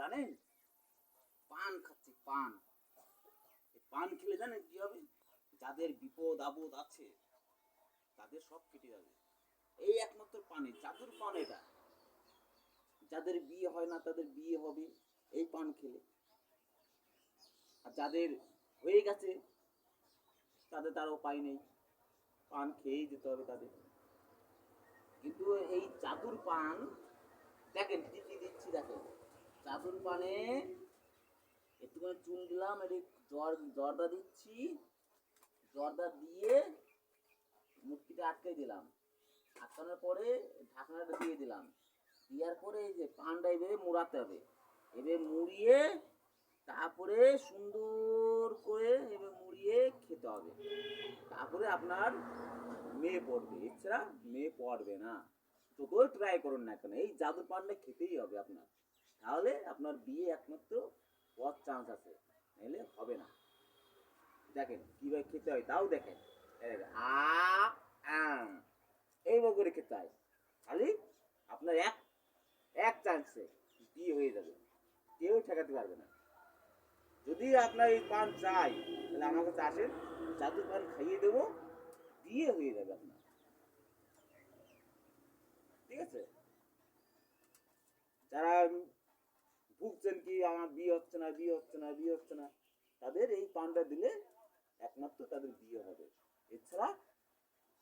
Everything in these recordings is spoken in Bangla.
জানেন পান খাচ্ছি পান। পান খেলে জানেন কি হবে? যাদের বিপদ আপদ আছে তাদের সব কেটে যাবে। এই একমাত্র পানি, জাদুর পান এটা। যাদের বিয়ে হয় না তাদের বিয়ে হবে এই পান খেলে, আর যাদের হয়ে গেছে তাদের তার উপায় নেই, পান খেয়েই যেতে হবে তাদের। কিন্তু এই জাদুর পান দেখেন কি কি দিচ্ছি, দেখেন জাদুর পানে একটুখানি চুন দিলাম, জর্দা দিচ্ছি, জর্দা দিয়ে মুটকিটা আটকে দিলাম, আটকানোর পরে ঢাকনাটা দিয়ে দিলাম, দেওয়ার পরে এই যে পানটা এভাবে মুড়াতে হবে, এভাবে মুড়িয়ে তারপরে সুন্দর করে এভাবে মুড়িয়ে খেতে হবে। তারপরে আপনার মেয়ে পড়বে, এছাড়া মেয়ে পড়বে না। যতই ট্রাই করুন না কেন এই জাদুর পানটা খেতেই হবে আপনার, তাহলে আপনার বিয়ে একমাত্র হওয়ার চান্স আছে, নাহলে হবে না। দেখেন কীভাবে খেতে হয় তাও দেখেন, এইভাবে করে খেতে হয়, খালি আপনার এক এক চান্সে বিয়ে হয়ে যাবে, কেউ ঠেকাতে পারবে না। যদি আপনার এই পান চাই তাহলে আমার কাছে আসেন, জাদুর পান খাইয়ে দেবো, বিয়ে হয়ে যাবে আপনার। ঠিক আছে? যারা ভুগছেন কি আমার বিয়ে হচ্ছে না বিয়ে হচ্ছে না বিয়ে হচ্ছে না, তাদের এই পানটা দিলে একমাত্র তাদের বিয়ে হবে, এছাড়া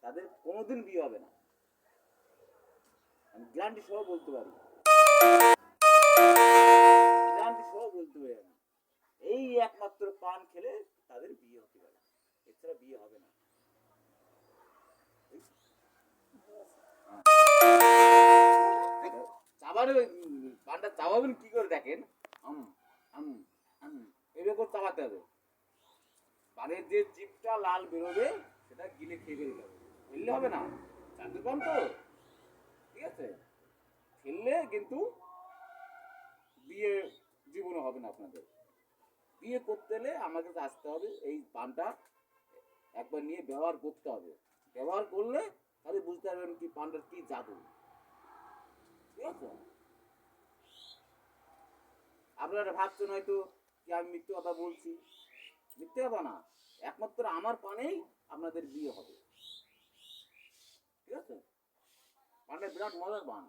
তাদের কোনোদিন বিয়ে হবে না। আমি গ্যারান্টি সহ বলতে পারি, গ্যারান্টি সহ বলতে পারি আমি, এই একমাত্র পান খেলে তাদের বিয়ে হতে পারে, এছাড়া বিয়ে হবে না। চাবানো পানটা চাবাবেন কি করে দেখেন, এভাবে করে চাবাতে হবে, পানের যে জিপটা লাল বেরোবে সেটা গিলে খেয়ে বেরোবে, ফেললে হবে না, জাদুর পান তো। ঠিক আছে? ফেললে কিন্তু বিয়ে জীবনে হবে না আপনাদের। বিয়ে করতে হলে আমার কাছে আসতে হবে, এই পানটা একবার নিয়ে ব্যবহার করতে হবে, ব্যবহার করলে তাহলে বুঝতে পারবেন কি পানটার কি জাদু। ঠিক আছে? আপনারা ভাবছেন হয়তো যে আমি মিথ্যে কথা বলছি, মিথ্যে কথা না, একমাত্র আমার পানেই আপনাদের বিয়ে হবে। ঠিক আছে? পানটা বিরাট মজার পান,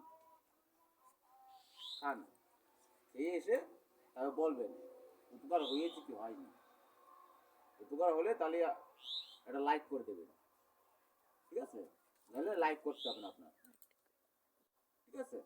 খান, খেয়ে এসে তারপর বলবেন উপকার হয়েছে কি হয়নি। উপকার হলে তাহলে একটা লাইক করে দেবেন। ঠিক আছে? নাহলে লাইক করতে হবে না আপনার। ঠিক আছে?